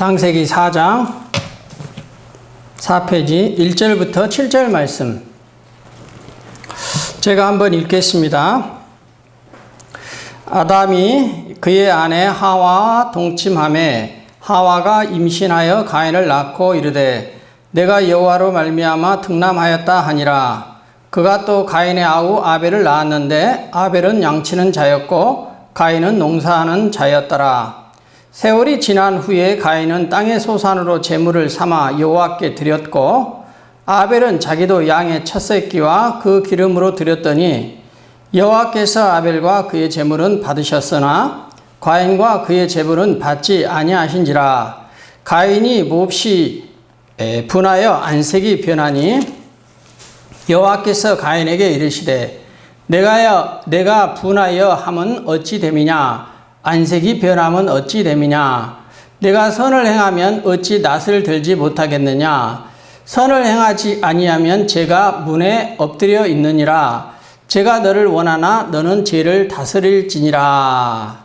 창세기 4장 4페이지 1절부터 7절 말씀 제가 한번 읽겠습니다. 아담이 그의 아내 하와와 동침하매 하와가 임신하여 가인을 낳고 이르되 내가 여호와로 말미암아 등남하였다 하니라. 그가 또 가인의 아우 아벨을 낳았는데 아벨은 양치는 자였고 가인은 농사하는 자였더라. 세월이 지난 후에 가인은 땅의 소산으로 제물을 삼아 여호와께 드렸고 아벨은 자기도 양의 첫 새끼와 그 기름으로 드렸더니 여호와께서 아벨과 그의 제물은 받으셨으나 가인과 그의 제물은 받지 아니하신지라. 가인이 몹시 분하여 안색이 변하니 여호와께서 가인에게 이르시되 내가 분하여 함은 어찌 됨이냐? 안색이 변함은 어찌 됨이냐? 내가 선을 행하면 어찌 낯을 들지 못하겠느냐? 선을 행하지 아니하면 죄가 문에 엎드려 있느니라. 제가 너를 원하나 너는 죄를 다스릴지니라.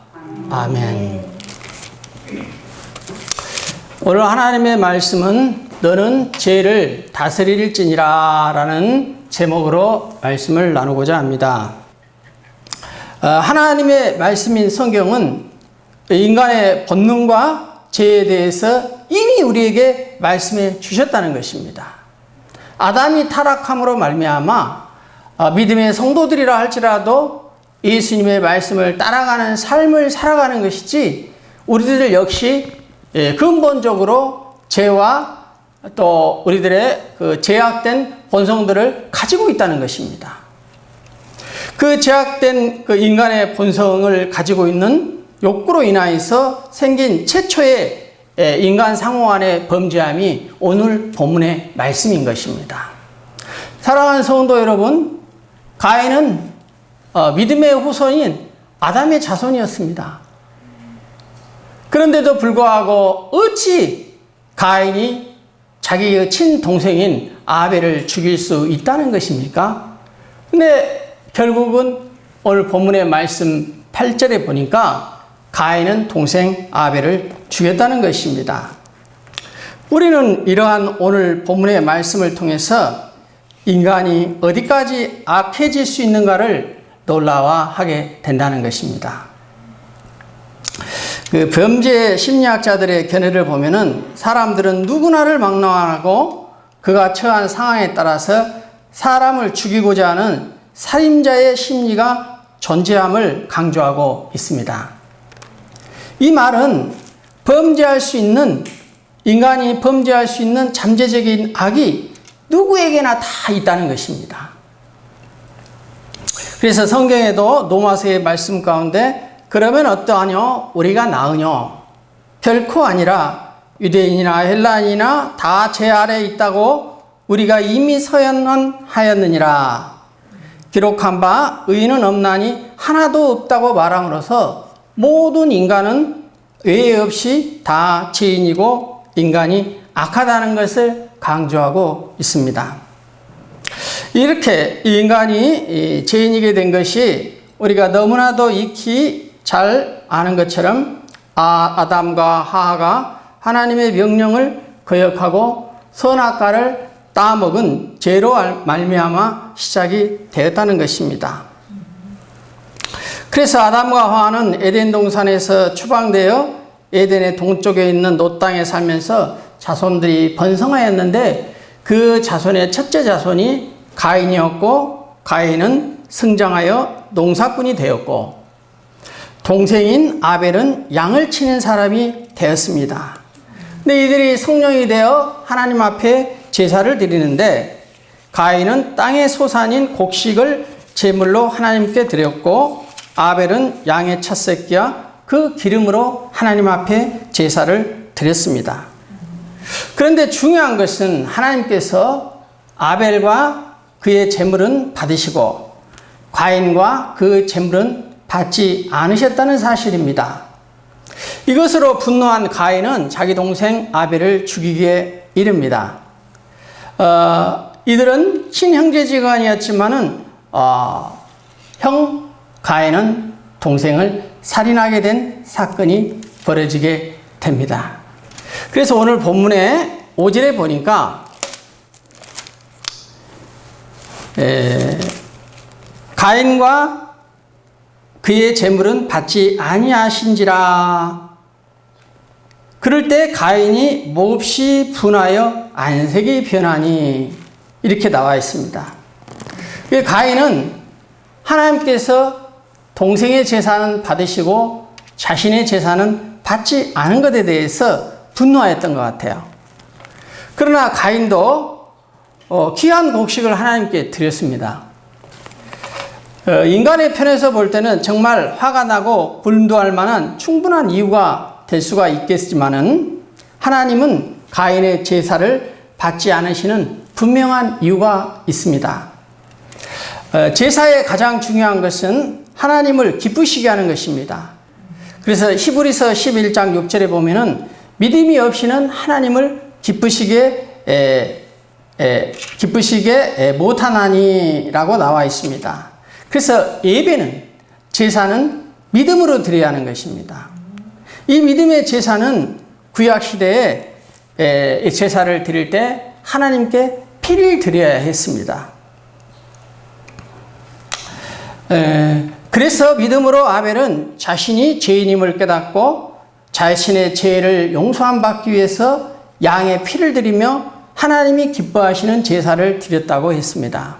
아멘. 오늘 하나님의 말씀은 너는 죄를 다스릴지니라 라는 제목으로 말씀을 나누고자 합니다. 하나님의 말씀인 성경은 인간의 본능과 죄에 대해서 이미 우리에게 말씀해 주셨다는 것입니다. 아담이 타락함으로 말미암아 믿음의 성도들이라 할지라도 예수님의 말씀을 따라가는 삶을 살아가는 것이지 우리들 역시 근본적으로 죄와 또 우리들의 그 제약된 본성들을 가지고 있다는 것입니다. 그 제약된 그 인간의 본성을 가지고 있는 욕구로 인하여서 생긴 최초의 인간 상호 간의 범죄함이 오늘 본문의 말씀인 것입니다. 사랑하는 성도 여러분, 가인은 믿음의 후손인 아담의 자손이었습니다. 그런데도 불구하고 어찌 가인이 자기의 친동생인 아벨을 죽일 수 있다는 것입니까? 근데 결국은 오늘 본문의 말씀 8절에 보니까 가인은 동생 아벨을 죽였다는 것입니다. 우리는 이러한 오늘 본문의 말씀을 통해서 인간이 어디까지 악해질 수 있는가를 놀라워하게 된다는 것입니다. 그 범죄 심리학자들의 견해를 보면은 사람들은 누구나를 막론하고 그가 처한 상황에 따라서 사람을 죽이고자 하는 살인자의 심리가 존재함을 강조하고 있습니다. 이 말은 인간이 범죄할 수 있는 잠재적인 악이 누구에게나 다 있다는 것입니다. 그래서 성경에도 로마서의 말씀 가운데 그러면 어떠하뇨? 우리가 나으뇨? 결코 아니라 유대인이나 헬라인이나 다 죄 아래에 있다고 우리가 이미 서연하였느니라. 기록한 바 의인은 없나니 하나도 없다고 말함으로써 모든 인간은 외에 없이 다 죄인이고 인간이 악하다는 것을 강조하고 있습니다. 이렇게 인간이 죄인이게 된 것이 우리가 너무나도 익히 잘 아는 것처럼 아담과 하와가 하나님의 명령을 거역하고 선악과를 따먹은 죄로 말미암아 시작이 되었다는 것입니다. 그래서 아담과 하와는 에덴 동산에서 추방되어 에덴의 동쪽에 있는 놋 땅에 살면서 자손들이 번성하였는데 그 자손의 첫째 자손이 가인이었고 가인은 성장하여 농사꾼이 되었고 동생인 아벨은 양을 치는 사람이 되었습니다. 근데 이들이 성령이 되어 하나님 앞에 제사를 드리는데 가인은 땅의 소산인 곡식을 제물로 하나님께 드렸고 아벨은 양의 첫 새끼와 그 기름으로 하나님 앞에 제사를 드렸습니다. 그런데 중요한 것은 하나님께서 아벨과 그의 제물은 받으시고 가인과 그 제물은 받지 않으셨다는 사실입니다. 이것으로 분노한 가인은 자기 동생 아벨을 죽이기에 이릅니다. 이들은 친형제지간이었지만은 형 가인은 동생을 살인하게 된 사건이 벌어지게 됩니다. 그래서 오늘 본문의 5절에 보니까 가인과 그의 재물은 받지 아니하신지라. 그럴 때 가인이 몹시 분하여 안색이 변하니, 이렇게 나와 있습니다. 가인은 하나님께서 동생의 제사는 받으시고 자신의 제사는 받지 않은 것에 대해서 분노하였던 것 같아요. 그러나 가인도 귀한 곡식을 하나님께 드렸습니다. 인간의 편에서 볼 때는 정말 화가 나고 분노할 만한 충분한 이유가 될 수가 있겠지만은, 하나님은 가인의 제사를 받지 않으시는 분명한 이유가 있습니다. 제사의 가장 중요한 것은 하나님을 기쁘시게 하는 것입니다. 그래서 히브리서 11장 6절에 보면은 믿음이 없이는 하나님을 기쁘시게 못하나니라고 나와 있습니다. 그래서 예배는, 제사는 믿음으로 드려야 하는 것입니다. 이 믿음의 제사는 구약시대에 제사를 드릴 때 하나님께 피를 드려야 했습니다. 그래서 믿음으로 아벨은 자신이 죄인임을 깨닫고 자신의 죄를 용서함 받기 위해서 양의 피를 드리며 하나님이 기뻐하시는 제사를 드렸다고 했습니다.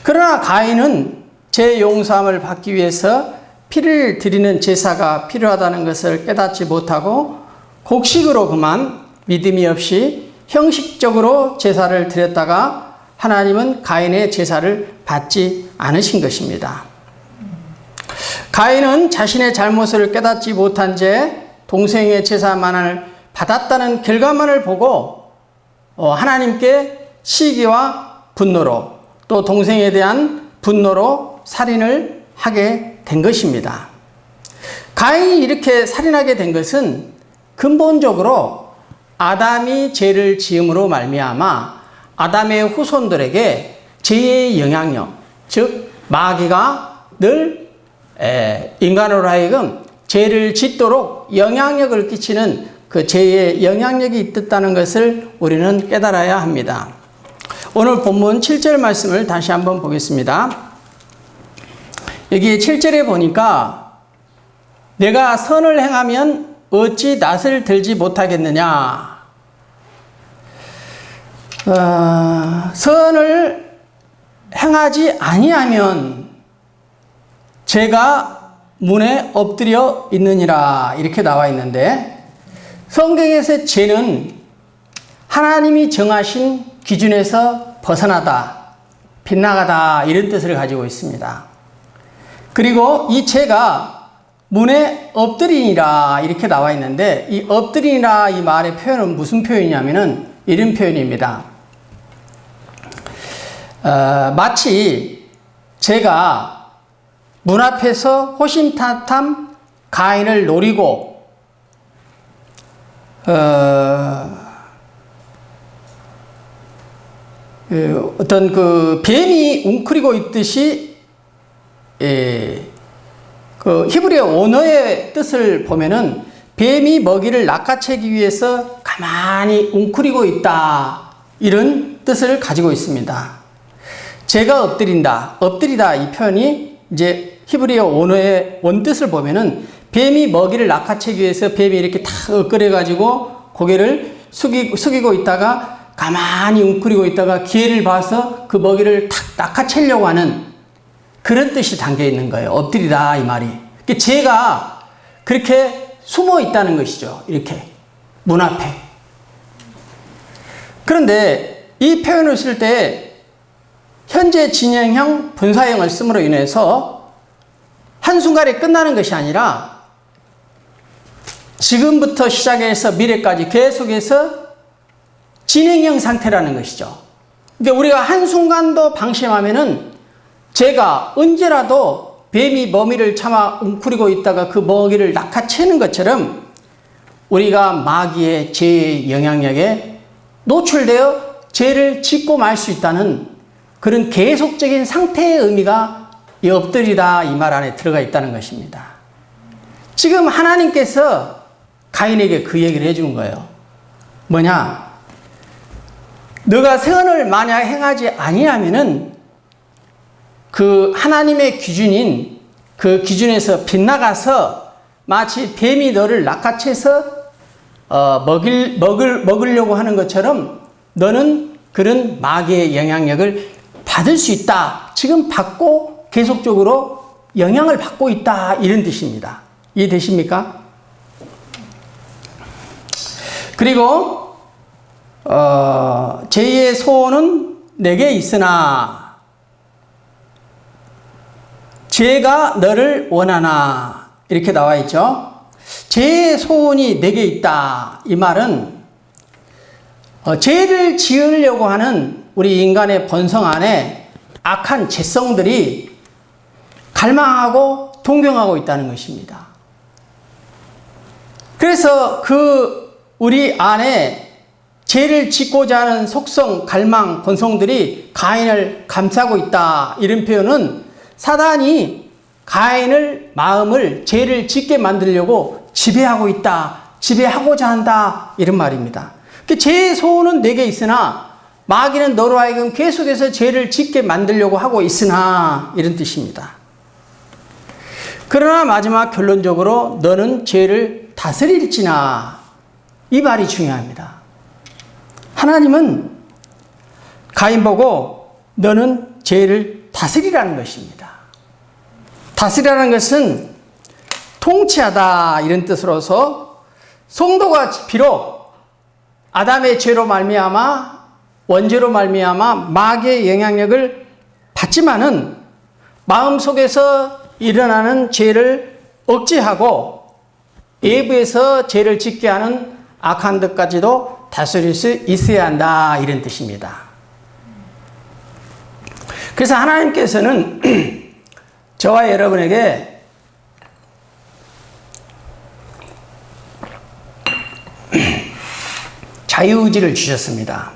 그러나 가인은 죄 용서함을 받기 위해서 피를 드리는 제사가 필요하다는 것을 깨닫지 못하고 곡식으로 그만 믿음이 없이 형식적으로 제사를 드렸다가 하나님은 가인의 제사를 받지 않으신 것입니다. 가인은 자신의 잘못을 깨닫지 못한 채 동생의 제사만을 받았다는 결과만을 보고 하나님께 시기와 분노로, 또 동생에 대한 분노로 살인을 하게 된 것입니다. 가인이 이렇게 살인하게 된 것은 근본적으로 아담이 죄를 지음으로 말미암아 아담의 후손들에게 죄의 영향력, 즉 마귀가 늘 인간으로 하여금 죄를 짓도록 영향력을 끼치는 그 죄의 영향력이 있었다는 것을 우리는 깨달아야 합니다. 오늘 본문 7절 말씀을 다시 한번 보겠습니다. 여기 7절에 보니까 내가 선을 행하면 어찌 낯을 들지 못하겠느냐. 선을 행하지 아니하면 죄가 문에 엎드려 있느니라, 이렇게 나와 있는데, 성경에서 죄는 하나님이 정하신 기준에서 벗어나다, 빗나가다, 이런 뜻을 가지고 있습니다. 그리고 이 죄가 문에 엎드리니라, 이렇게 나와 있는데, 이 엎드리니라 이 말의 표현은 무슨 표현이냐면은 이런 표현입니다. 마치 죄가 문 앞에서 호심탄탄 가인을 노리고 어떤 그 뱀이 웅크리고 있듯이, 그 히브리어 원어의 뜻을 보면은 뱀이 먹이를 낚아채기 위해서 가만히 웅크리고 있다, 이런 뜻을 가지고 있습니다. 죄가 엎드리다 이 표현이 이제 히브리어 원어의 원뜻을 보면은 뱀이 먹이를 낚아채기 위해서 뱀이 이렇게 탁 엇그려가지고 고개를 숙이고 있다가 가만히 웅크리고 있다가 기회를 봐서 그 먹이를 탁 낚아채려고 하는 그런 뜻이 담겨 있는 거예요. 엎드리다 이 말이. 죄가 그렇게 숨어 있다는 것이죠. 이렇게 문 앞에. 그런데 이 표현을 쓸 때 현재 진행형, 분사형을 씀으로 인해서 한순간에 끝나는 것이 아니라 지금부터 시작해서 미래까지 계속해서 진행형 상태라는 것이죠. 그러니까 우리가 한순간도 방심하면은 죄가 언제라도 뱀이 먹이를 참아 웅크리고 있다가 그 먹이를 낚아채는 것처럼 우리가 마귀의 죄의 영향력에 노출되어 죄를 짓고 말 수 있다는 그런 계속적인 상태의 의미가 이 엎드리다 이 말 안에 들어가 있다는 것입니다. 지금 하나님께서 가인에게 그 얘기를 해준 거예요. 뭐냐? 너가 선을 만약 행하지 아니하면은 그 하나님의 기준인 그 기준에서 빗나가서 마치 뱀이 너를 낚아채서 먹으려고 하는 것처럼 너는 그런 마귀의 영향력을 받을 수 있다. 지금 받고 계속적으로 영향을 받고 있다. 이런 뜻입니다. 이해되십니까? 그리고 제2의 소원은 내게 있으나 죄가 너를 원하나 이렇게 나와 있죠. 제2의 소원이 내게 있다. 이 말은 죄를 지으려고 하는 우리 인간의 본성 안에 악한 죄성들이 갈망하고 동경하고 있다는 것입니다. 그래서 우리 안에 죄를 짓고자 하는 속성, 갈망, 본성들이 가인을 감싸고 있다. 이런 표현은 사단이 가인을 마음을 죄를 짓게 만들려고 지배하고 있다. 지배하고자 한다. 이런 말입니다. 죄의 소원은 내게 있으나 마귀는 너로 하여금 계속해서 죄를 짓게 만들려고 하고 있으나 이런 뜻입니다. 그러나 마지막 결론적으로 너는 죄를 다스릴지나 이 말이 중요합니다. 하나님은 가인 보고 너는 죄를 다스리라는 것입니다. 다스리라는 것은 통치하다 이런 뜻으로서 성도가 비록 아담의 죄로 말미암아 원죄로 말미암아 마귀의 영향력을 받지만은 마음속에서 일어나는 죄를 억제하고 외부에서 죄를 짓게 하는 악한 것까지도 다스릴 수 있어야 한다 이런 뜻입니다. 그래서 하나님께서는 저와 여러분에게 자유의지를 주셨습니다.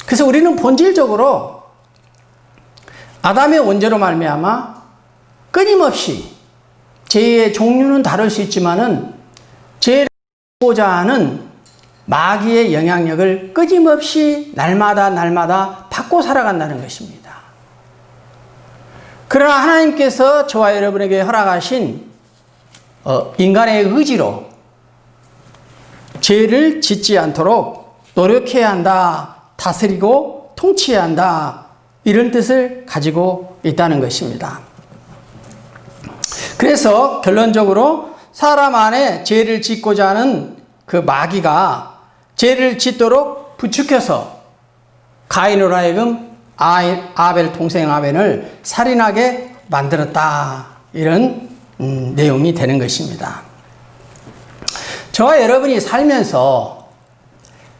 그래서 우리는 본질적으로 아담의 원죄로 말미암아 끊임없이 죄의 종류는 다를 수 있지만은 죄를 하고자 하는 마귀의 영향력을 끊임없이 날마다 받고 살아간다는 것입니다. 그러나 하나님께서 저와 여러분에게 허락하신 인간의 의지로 죄를 짓지 않도록 노력해야 한다, 다스리고 통치해야 한다 이런 뜻을 가지고 있다는 것입니다. 그래서 결론적으로 사람 안에 죄를 짓고자 하는 그 마귀가 죄를 짓도록 부추겨서 가인으로 하여금 아벨 동생 아벨을 살인하게 만들었다 이런 내용이 되는 것입니다. 저와 여러분이 살면서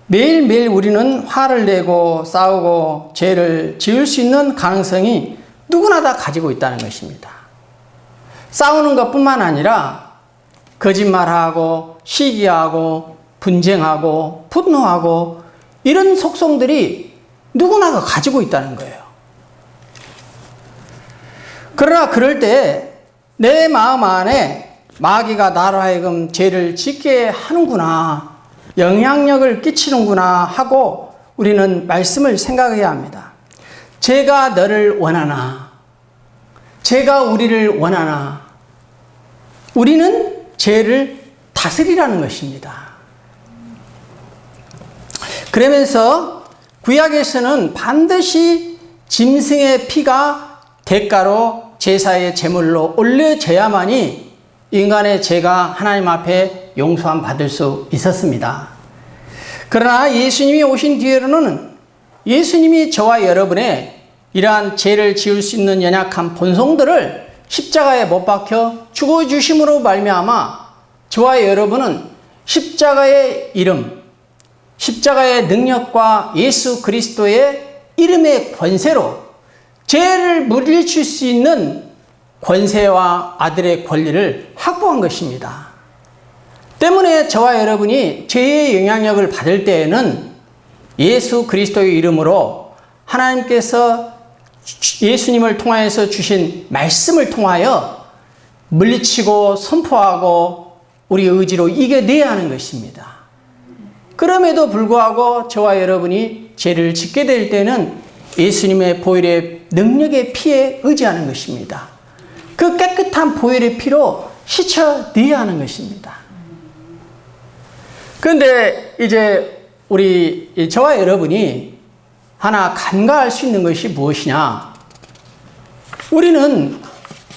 매일매일 우리는 화를 내고 싸우고 죄를 지을 수 있는 가능성이 누구나 다 가지고 있다는 것입니다. 싸우는 것뿐만 아니라 거짓말하고 시기하고 분쟁하고 분노하고 이런 속성들이 누구나 가지고 있다는 거예요. 그러나 그럴 때 내 마음 안에 마귀가 나로 하여금 죄를 짓게 하는구나, 영향력을 끼치는구나 하고 우리는 말씀을 생각해야 합니다. 죄가 너를 원하나, 죄가 우리를 원하나, 우리는 죄를 다스리라는 것입니다. 그러면서 구약에서는 반드시 짐승의 피가 대가로 제사의 제물로 올려져야만이 인간의 죄가 하나님 앞에 용서함 받을 수 있었습니다. 그러나 예수님이 오신 뒤에는 예수님이 저와 여러분의 이러한 죄를 지을 수 있는 연약한 본성들을 십자가에 못 박혀 죽어주심으로 말미암아 저와 여러분은 십자가의 이름, 십자가의 능력과 예수 그리스도의 이름의 권세로 죄를 물리칠 수 있는 권세와 아들의 권리를 확보한 것입니다. 때문에 저와 여러분이 죄의 영향력을 받을 때에는 예수 그리스도의 이름으로 하나님께서 예수님을 통하여서 주신 말씀을 통하여 물리치고 선포하고 우리 의지로 이겨내야 하는 것입니다. 그럼에도 불구하고 저와 여러분이 죄를 짓게 될 때는 예수님의 보혈의 능력의 피에 의지하는 것입니다. 그 깨끗한 보혈의 피로 씻어내야 하는 것입니다. 그런데 이제 저와 여러분이 하나 간과할 수 있는 것이 무엇이냐?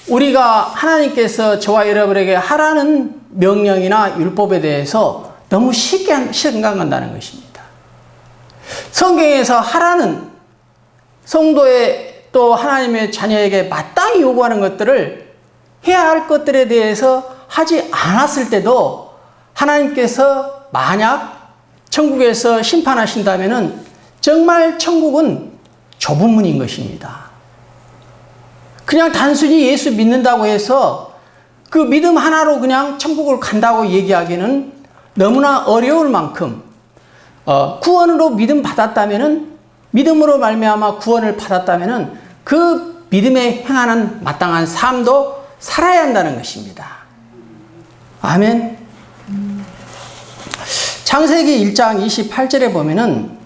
우리가 하나님께서 저와 여러분에게 하라는 명령이나 율법에 대해서 너무 쉽게 생각한다는 것입니다. 성경에서 하라는 성도의 또 하나님의 자녀에게 마땅히 요구하는 것들을 해야 할 것들에 대해서 하지 않았을 때도 하나님께서 만약 천국에서 심판하신다면은 정말 천국은 좁은 문인 것입니다. 그냥 단순히 예수 믿는다고 해서 그 믿음 하나로 그냥 천국을 간다고 얘기하기는 너무나 어려울 만큼 구원으로 믿음 받았다면은 믿음으로 말미암아 구원을 받았다면은 그 믿음에 행하는 마땅한 삶도 살아야 한다는 것입니다. 아멘. 창세기 1장 28절에 보면은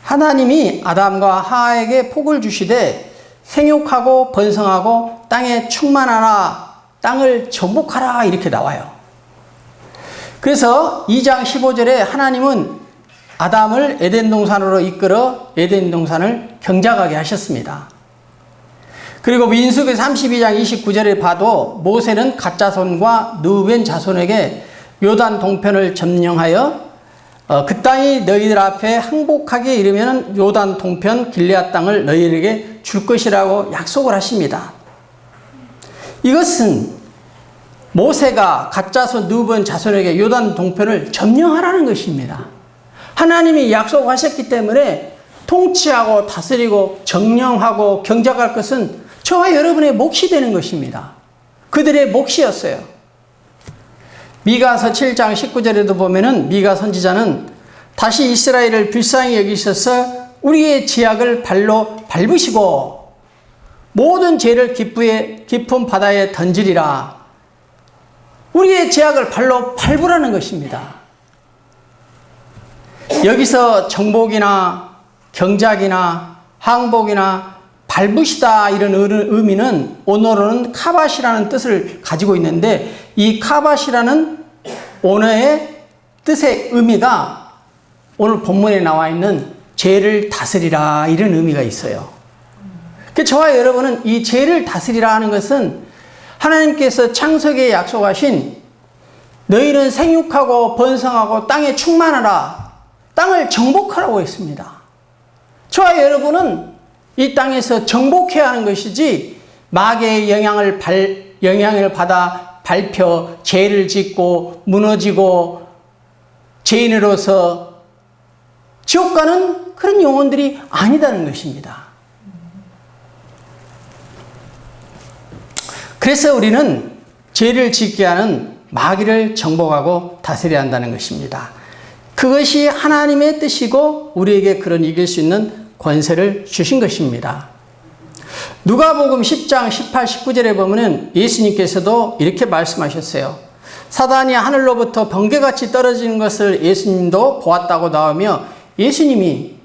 하나님이 아담과 하와에게 복을 주시되 생육하고 번성하고 땅에 충만하라, 땅을 정복하라 이렇게 나와요. 그래서 2장 15절에 하나님은 아담을 에덴 동산으로 이끌어 에덴 동산을 경작하게 하셨습니다. 그리고 민수기 32장 29절에 봐도 모세는 갓자손과 르우벤 자손에게 요단 동편을 점령하여 그 땅이 너희들 앞에 항복하게 이르면 요단 동편 길르앗 땅을 너희에게 줄 것이라고 약속을 하십니다. 이것은 모세가 갓자손 르우벤 자손에게 요단 동편을 점령하라는 것입니다. 하나님이 약속하셨기 때문에 통치하고 다스리고 정령하고 경작할 것은 저와 여러분의 몫이 되는 것입니다. 그들의 몫이었어요. 미가서 7장 19절에도 보면은 미가 선지자는 다시 이스라엘을 불쌍히 여기셔서 우리의 죄악을 발로 밟으시고 모든 죄를 깊은 바다에 던지리라. 우리의 죄악을 발로 밟으라는 것입니다. 여기서 정복이나 경작이나 항복이나 밟으시다 이런 의미는 오너로는 카밭이라는 뜻을 가지고 있는데 이 카밭이라는 언어의 뜻의 의미가 오늘 본문에 나와 있는 죄를 다스리라 이런 의미가 있어요. 저와 여러분은 이 죄를 다스리라 하는 것은 하나님께서 창세기에 약속하신 너희는 생육하고 번성하고 땅에 충만하라, 땅을 정복하라고 했습니다. 저와 여러분은 이 땅에서 정복해야 하는 것이지 마귀의 영향을 받아 밟혀 죄를 짓고 무너지고 죄인으로서 지옥 가는 그런 영혼들이 아니다는 것입니다. 그래서 우리는 죄를 짓게 하는 마귀를 정복하고 다스려야 한다는 것입니다. 그것이 하나님의 뜻이고 우리에게 그런 이길 수 있는 권세를 주신 것입니다. 누가복음 10장 18, 19절에 보면 예수님께서도 이렇게 말씀하셨어요. 사단이 하늘로부터 번개같이 떨어지는 것을 예수님도 보았다고 나오며 예수님이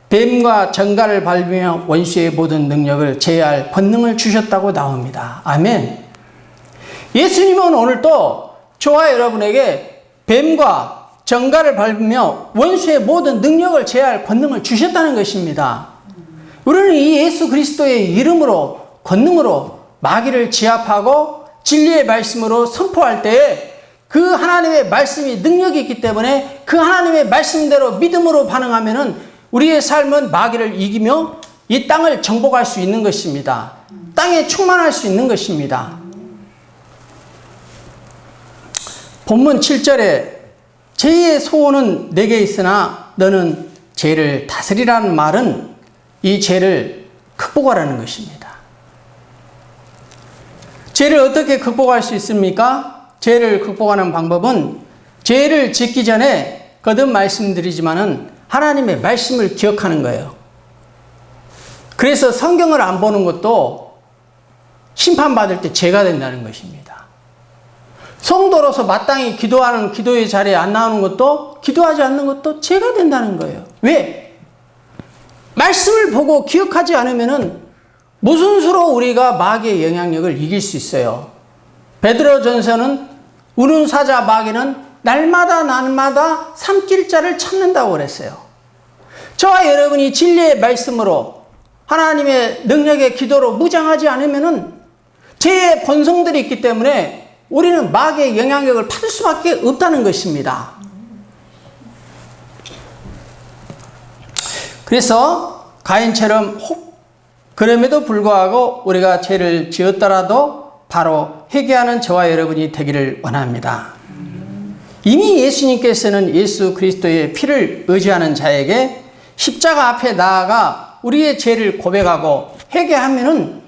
뱀과 정갈을 밟으며 원수의 모든 능력을 제어할 권능을 주셨다고 나옵니다. 아멘. 예수님은 오늘도 저와 여러분에게 뱀과 정갈을 밟으며 원수의 모든 능력을 제어할 권능을 주셨다는 것입니다. 우리는 이 예수 그리스도의 이름으로 권능으로 마귀를 제압하고 진리의 말씀으로 선포할 때에 그 하나님의 말씀이 능력이 있기 때문에 그 하나님의 말씀대로 믿음으로 반응하면은 우리의 삶은 마귀를 이기며 이 땅을 정복할 수 있는 것입니다. 땅에 충만할 수 있는 것입니다. 본문 7절에 죄의 소원은 내게 있으나 너는 죄를 다스리라는 말은 이 죄를 극복하라는 것입니다. 죄를 어떻게 극복할 수 있습니까? 죄를 극복하는 방법은 죄를 짓기 전에 거듭 말씀드리지만은 하나님의 말씀을 기억하는 거예요. 그래서 성경을 안 보는 것도 심판받을 때 죄가 된다는 것입니다. 성도로서 마땅히 기도하는 기도의 자리에 안 나오는 것도, 기도하지 않는 것도 죄가 된다는 거예요. 왜? 말씀을 보고 기억하지 않으면은 무슨 수로 우리가 마귀의 영향력을 이길 수 있어요? 베드로전서는 우는 사자 마귀는 날마다 삼킬 자를 찾는다고 그랬어요. 저와 여러분이 진리의 말씀으로 하나님의 능력의 기도로 무장하지 않으면은 죄의 본성들이 있기 때문에 우리는 마귀의 영향력을 받을 수밖에 없다는 것입니다. 그래서 가인처럼 그럼에도 불구하고 우리가 죄를 지었더라도 바로 회개하는 저와 여러분이 되기를 원합니다. 이미 예수님께서는 예수 그리스도의 피를 의지하는 자에게 십자가 앞에 나아가 우리의 죄를 고백하고 회개하면은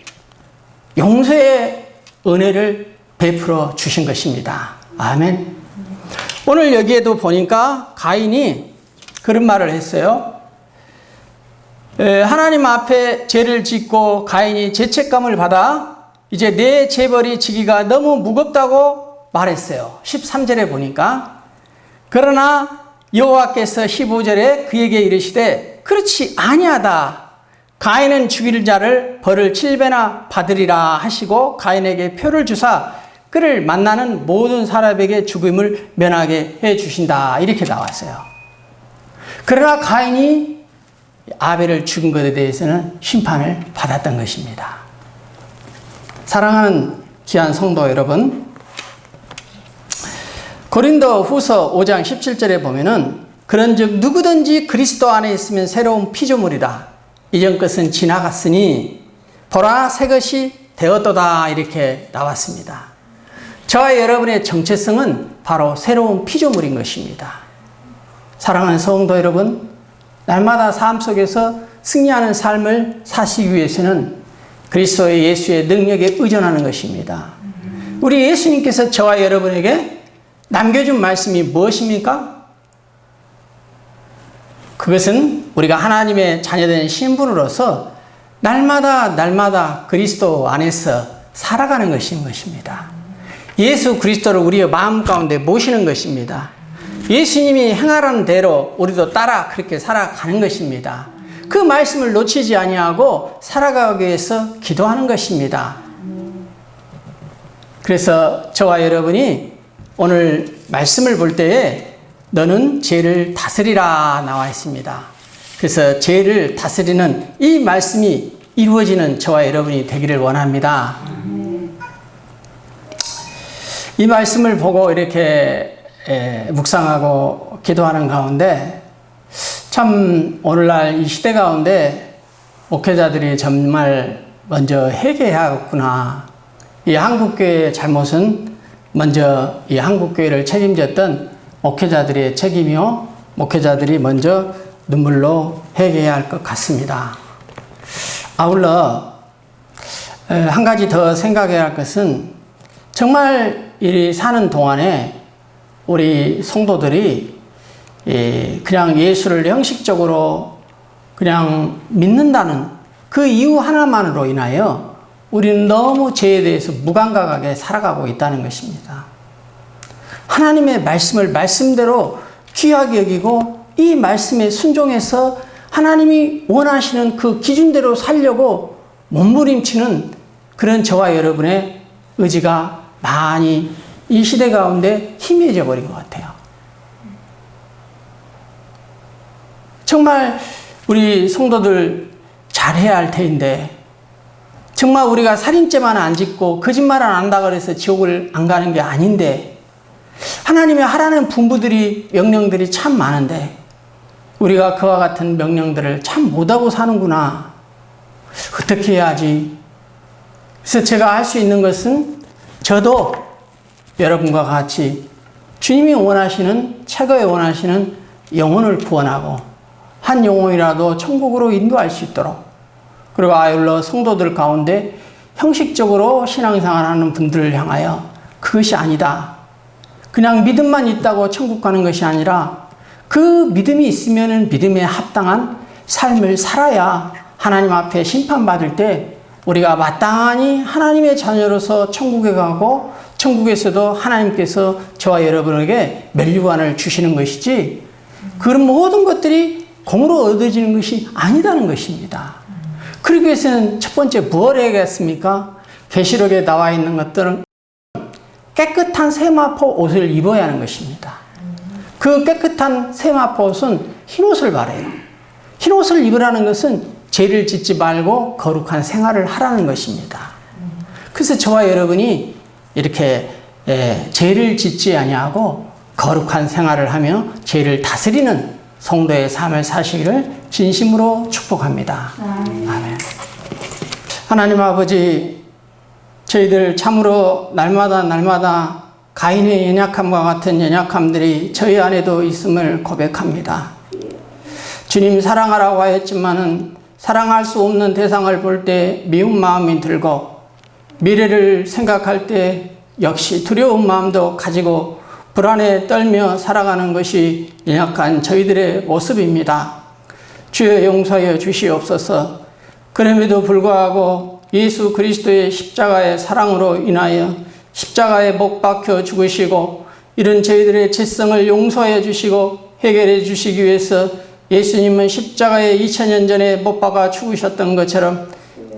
용서의 은혜를 베풀어 주신 것입니다. 아멘. 오늘 여기에도 보니까 가인이 그런 말을 했어요. 하나님 앞에 죄를 짓고 가인이 죄책감을 받아 이제 내 죄벌이 지기가 너무 무겁다고 말했어요. 13절에 보니까 그러나 여호와께서 15절에 그에게 이르시되 그렇지 아니하다. 가인은 죽일 자를 벌을 7배나 받으리라 하시고 가인에게 표를 주사 그를 만나는 모든 사람에게 죽음을 면하게 해 주신다. 이렇게 나왔어요. 그러나 가인이 아벨을 죽인 것에 대해서는 심판을 받았던 것입니다. 사랑하는 귀한 성도 여러분, 고린도 후서 5장 17절에 보면은 그런즉 누구든지 그리스도 안에 있으면 새로운 피조물이라 이전 것은 지나갔으니 보라 새 것이 되었도다 이렇게 나왔습니다. 저와 여러분의 정체성은 바로 새로운 피조물인 것입니다. 사랑하는 성도 여러분, 날마다 삶 속에서 승리하는 삶을 사시기 위해서는 그리스도의 예수의 능력에 의존하는 것입니다. 우리 예수님께서 저와 여러분에게 남겨준 말씀이 무엇입니까? 그것은 우리가 하나님의 자녀된 신분으로서 날마다 그리스도 안에서 살아가는 것인 것입니다. 예수 그리스도를 우리의 마음 가운데 모시는 것입니다. 예수님이 행하라는 대로 우리도 따라 그렇게 살아가는 것입니다. 그 말씀을 놓치지 아니하고 살아가기 위해서 기도하는 것입니다. 그래서 저와 여러분이 오늘 말씀을 볼 때에 너는 죄를 다스리라 나와 있습니다. 그래서 죄를 다스리는 이 말씀이 이루어지는 저와 여러분이 되기를 원합니다. 이 말씀을 보고 이렇게 묵상하고 기도하는 가운데 참 오늘날 이 시대 가운데 목회자들이 정말 먼저 회개해야겠구나. 이 한국교회의 잘못은 먼저 이 한국교회를 책임졌던 목회자들의 책임이요. 목회자들이 먼저 눈물로 회개해야 할 것 같습니다. 아울러 한 가지 더 생각해야 할 것은 정말 이 사는 동안에 우리 성도들이 그냥 예수를 형식적으로 그냥 믿는다는 그 이유 하나만으로 인하여 우리는 너무 죄에 대해서 무감각하게 살아가고 있다는 것입니다. 하나님의 말씀을 말씀대로 귀하게 여기고 이 말씀에 순종해서 하나님이 원하시는 그 기준대로 살려고 몸부림치는 그런 저와 여러분의 의지가 많이 이 시대 가운데 희미해져 버린 것 같아요. 정말 우리 성도들 잘해야 할 테인데 정말 우리가 살인죄만 안 짓고 거짓말 안 한다 그래서 지옥을 안 가는 게 아닌데 하나님의 하라는 분부들이 명령들이 참 많은데 우리가 그와 같은 명령들을 참 못하고 사는구나. 어떻게 해야지? 그래서 제가 할 수 있는 것은 저도 여러분과 같이 주님이 원하시는 최고의 원하시는 영혼을 구원하고 한 영혼이라도 천국으로 인도할 수 있도록 그리고 아울러 성도들 가운데 형식적으로 신앙생활하는 분들을 향하여 그것이 아니다. 그냥 믿음만 있다고 천국 가는 것이 아니라 그 믿음이 있으면 믿음에 합당한 삶을 살아야 하나님 앞에 심판받을 때 우리가 마땅히 하나님의 자녀로서 천국에 가고 천국에서도 하나님께서 저와 여러분에게 멸류관을 주시는 것이지 그런 모든 것들이 공으로 얻어지는 것이 아니다는 것입니다. 그러기 위해서는 첫 번째 뭘 해야겠습니까? 계시록에 나와 있는 것들은 깨끗한 세마포 옷을 입어야 하는 것입니다. 그 깨끗한 세마포 옷은 흰 옷을 말해요. 흰 옷을 입으라는 것은 죄를 짓지 말고 거룩한 생활을 하라는 것입니다. 그래서 저와 여러분이 이렇게 죄를 짓지 아니하고 거룩한 생활을 하며 죄를 다스리는 성도의 삶을 사시기를 진심으로 축복합니다. 아멘. 하나님 아버지, 저희들 참으로 날마다 가인의 연약함과 같은 연약함들이 저희 안에도 있음을 고백합니다. 주님 사랑하라고 하였지만은 사랑할 수 없는 대상을 볼 때 미운 마음이 들고 미래를 생각할 때 역시 두려운 마음도 가지고 불안에 떨며 살아가는 것이 연약한 저희들의 모습입니다. 주여 용서하여 주시옵소서. 그럼에도 불구하고 예수 그리스도의 십자가의 사랑으로 인하여 십자가에 못 박혀 죽으시고 이런 저희들의 죄성을 용서해 주시고 해결해 주시기 위해서 예수님은 십자가에 2000년 전에 못 박아 죽으셨던 것처럼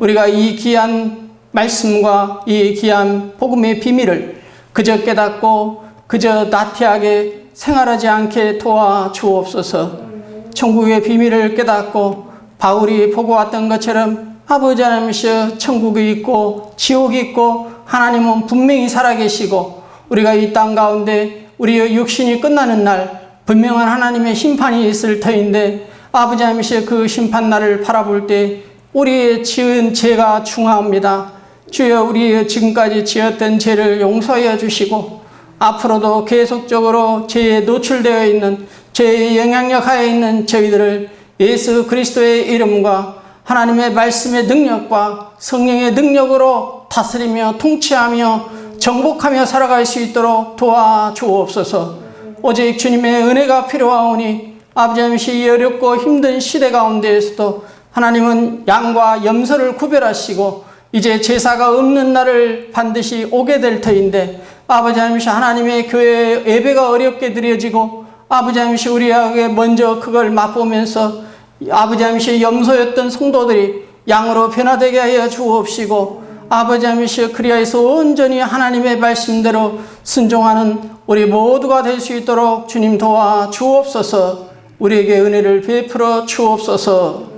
우리가 이 귀한 말씀과 이 귀한 복음의 비밀을 그저 깨닫고 그저 나태하게 생활하지 않게 도와주옵소서. 천국의 비밀을 깨닫고 바울이 보고 왔던 것처럼 아버지 하나님이시여 천국이 있고 지옥이 있고 하나님은 분명히 살아계시고 우리가 이 땅 가운데 우리의 육신이 끝나는 날 분명한 하나님의 심판이 있을 터인데 아버지 하나님이시여 그 심판날을 바라볼 때 우리의 지은 죄가 중하옵니다. 주여 우리의 지금까지 지었던 죄를 용서해 주시고 앞으로도 계속적으로 죄에 노출되어 있는 죄의 영향력 하에 있는 저희들을 예수 그리스도의 이름과 하나님의 말씀의 능력과 성령의 능력으로 다스리며 통치하며 정복하며 살아갈 수 있도록 도와주옵소서. 오직 주님의 은혜가 필요하오니 아버지 하나님 이 어렵고 힘든 시대 가운데에서도 하나님은 양과 염소를 구별하시고 이제 제사가 없는 날을 반드시 오게 될 터인데 아버지 하나님의 교회의 예배가 어렵게 드려지고 아버지 하나님 우리에게 먼저 그걸 맛보면서 아버지 하나님 염소였던 성도들이 양으로 변화되게 하여 주옵시고 아버지 하나님 그리하여서 온전히 하나님의 말씀대로 순종하는 우리 모두가 될 수 있도록 주님 도와 주옵소서. 우리에게 은혜를 베풀어 주옵소서.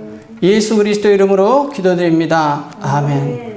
예수 그리스도 이름으로 기도드립니다. 아멘.